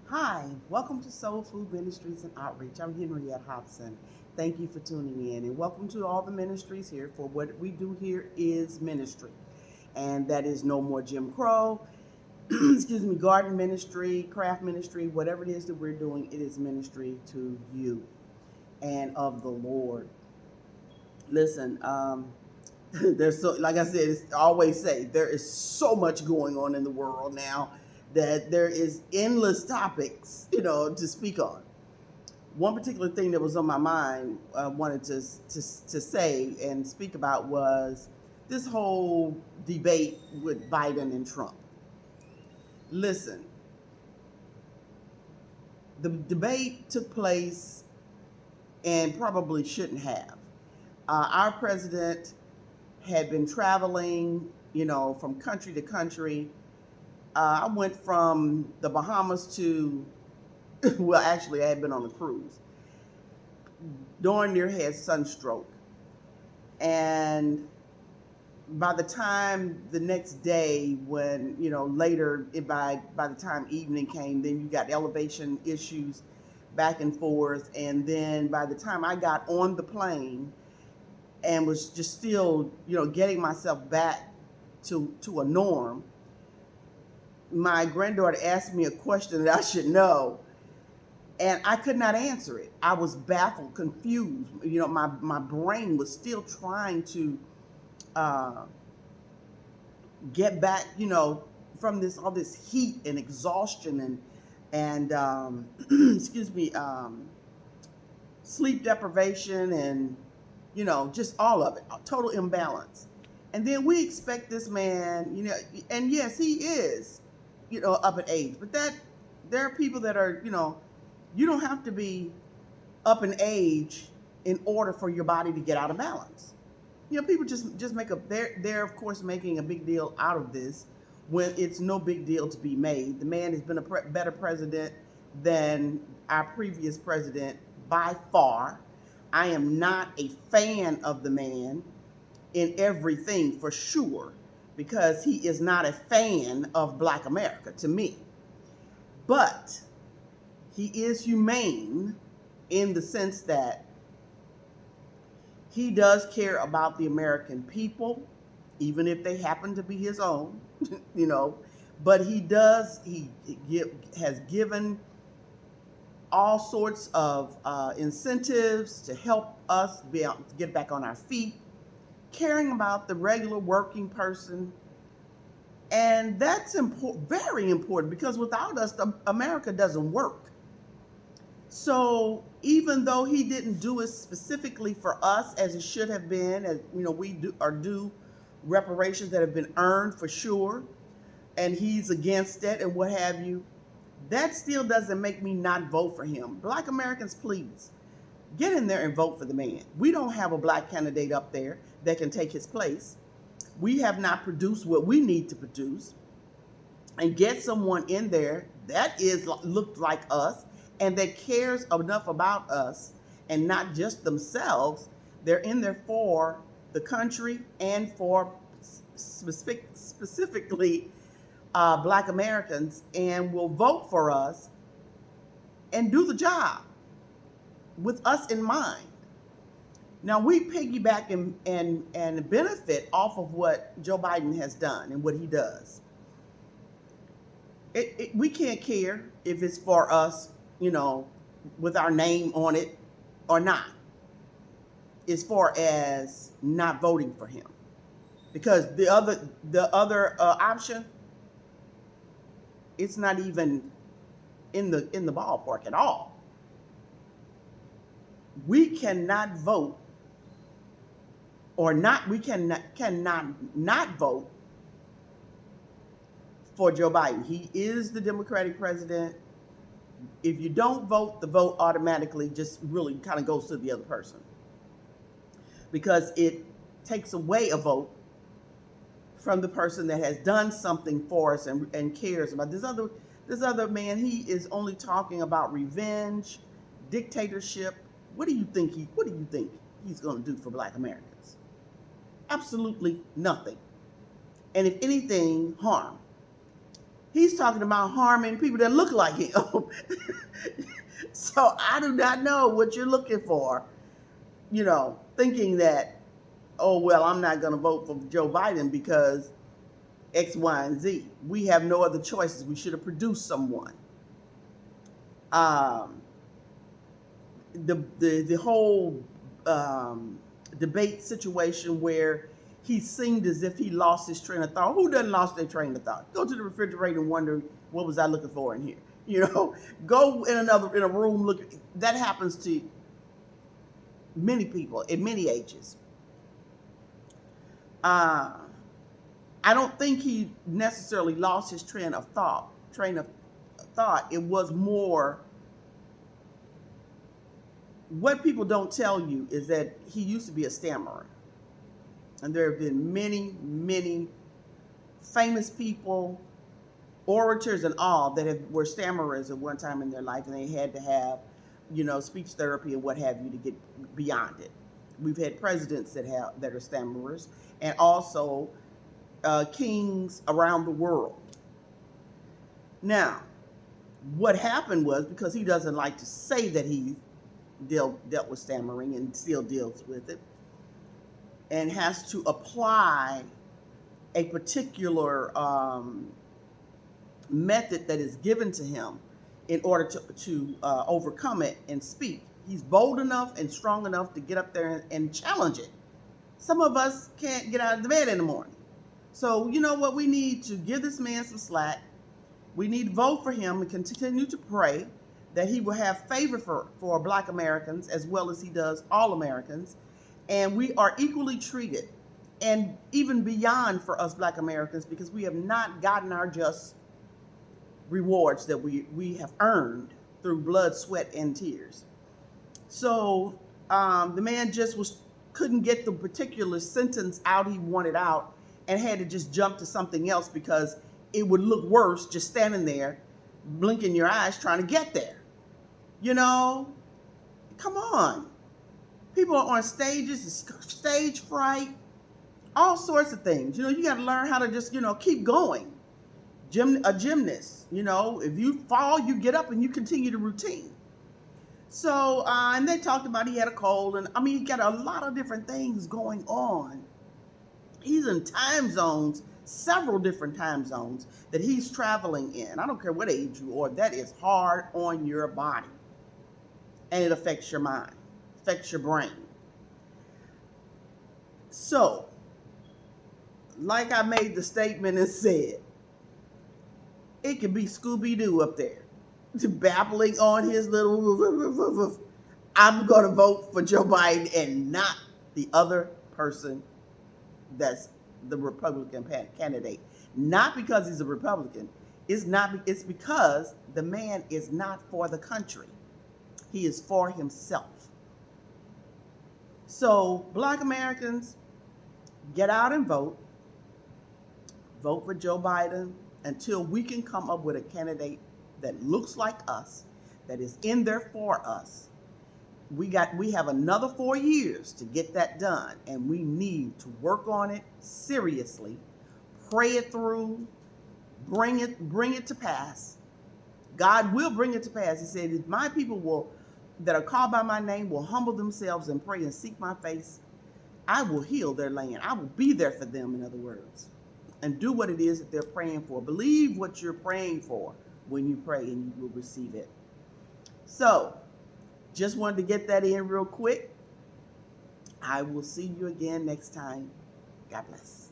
Hi, welcome to Soul Food Ministries and Outreach. I'm Henriette Hobson. Thank you for tuning in and welcome to all the ministries here. For what we do here is ministry, and that is no more Jim Crow, excuse me, garden ministry, craft ministry, whatever it is that we're doing, it is ministry to you and of the Lord. Listen, there's so, like I said, I always say there is so much going on in the world now that there is endless topics, to speak on. One particular thing that was on my mind, wanted to say and speak about was this whole debate with Biden and Trump. Listen, the debate took place and probably shouldn't have. Our president had been traveling, from country to country. I went from the Bahamas to, well, actually, I had been on a cruise. Darn near had sunstroke. And by the time the next day, when, later, by the time evening came, then you got elevation issues back and forth. And then by the time I got on the plane and was just still, getting myself back to a norm, my granddaughter asked me a question that I should know, and I could not answer it. I was baffled, confused. My brain was still trying to uh, get back, from this all this heat and exhaustion and excuse me, sleep deprivation and just all of it, a total imbalance. And then we expect this man, and yes, he is, up in age, but that there are people that are, you don't have to be up in age in order for your body to get out of balance. People just make a they're of course making a big deal out of this when it's no big deal to be made. The man has been a better president than our previous president by far. I am not a fan of the man in everything for sure because he is not a fan of Black America to me. But he is humane in the sense that he does care about the American people, even if they happen to be his own, you know. But has given all sorts of incentives to help us be able to get back on our feet, caring about the regular working person. And that's very important because without us, America doesn't work. So even though he didn't do it specifically for us as it should have been, as we are due reparations that have been earned for sure, and he's against it and what have you, that still doesn't make me not vote for him. Black Americans, please get in there and vote for the man. We don't have a black candidate up there that can take his place. We have not produced what we need to produce, and get someone in there that is looked like us and that cares enough about us and not just themselves. They're in there for the country and for specifically Black Americans, and will vote for us and do the job with us in mind. Now we piggyback and benefit off of what Joe Biden has done and what he does. We can't care if it's for us, you know, with our name on it or not, as far as not voting for him, because the other option, it's not even in the ballpark at all. We cannot vote or not. We cannot not vote for Joe Biden. He is the Democratic president. If you don't vote, the vote automatically just really kind of goes to the other person because it takes away a vote from the person that has done something for us and cares about this other man. He is only talking about revenge, dictatorship. What do you think he's going to do for Black Americans? Absolutely nothing. And if anything, harm. He's talking about harming people that look like him. So I do not know what you're looking for, thinking that, oh, well, I'm not going to vote for Joe Biden because X, Y, and Z. We have no other choices. We should have produced someone. Um, the whole debate situation where he seemed as if he lost his train of thought. Who doesn't lost their train of thought? Go to the refrigerator and wonder, what was I looking for in here? Go in a room, look. That happens to many people in many ages. I don't think he necessarily lost his train of thought. It was more, what people don't tell you is that he used to be a stammerer. And there have been many, many famous people, orators and all, that were stammerers at one time in their life, and they had to have, speech therapy and what have you to get beyond it. We've had presidents that are stammerers, and also kings around the world. Now, what happened was, because he doesn't like to say that he dealt with stammering and still deals with it, and has to apply a particular method that is given to him in order to overcome it and speak. He's bold enough and strong enough to get up there and challenge it. Some of us can't get out of the bed in the morning. So you know what? We need to give this man some slack. We need to vote for him and continue to pray that he will have favor for Black Americans as well as he does all Americans. And we are equally treated, and even beyond for us Black Americans, because we have not gotten our just rewards that we have earned through blood, sweat, and tears. So the man just couldn't get the particular sentence out he wanted out, and had to just jump to something else because it would look worse just standing there, blinking your eyes trying to get there. Come on. People are on stages, stage fright, all sorts of things. You got to learn how to just, keep going. A gymnast, if you fall, you get up and you continue the routine. So, and they talked about he had a cold, and he got a lot of different things going on. He's in time zones, several different time zones that he's traveling in. I don't care what age you are, that is hard on your body. And it affects your mind, affects your brain. So, like I made the statement and said, it could be Scooby-Doo up there, babbling on his little, I'm going to vote for Joe Biden and not the other person that's the Republican candidate. Not because he's a Republican. It's because the man is not for the country. He is for himself. So, Black Americans, get out and vote. Vote for Joe Biden until we can come up with a candidate that looks like us, that is in there for us. We have another 4 years to get that done, and we need to work on it seriously, pray it through, bring it to pass. God will bring it to pass. He said, if my people that are called by my name will humble themselves and pray and seek my face, I will heal their land. I will be there for them, in other words, and do what it is that they're praying for. Believe what you're praying for when you pray, and you will receive it. So, just wanted to get that in real quick. I will see you again next time. God bless.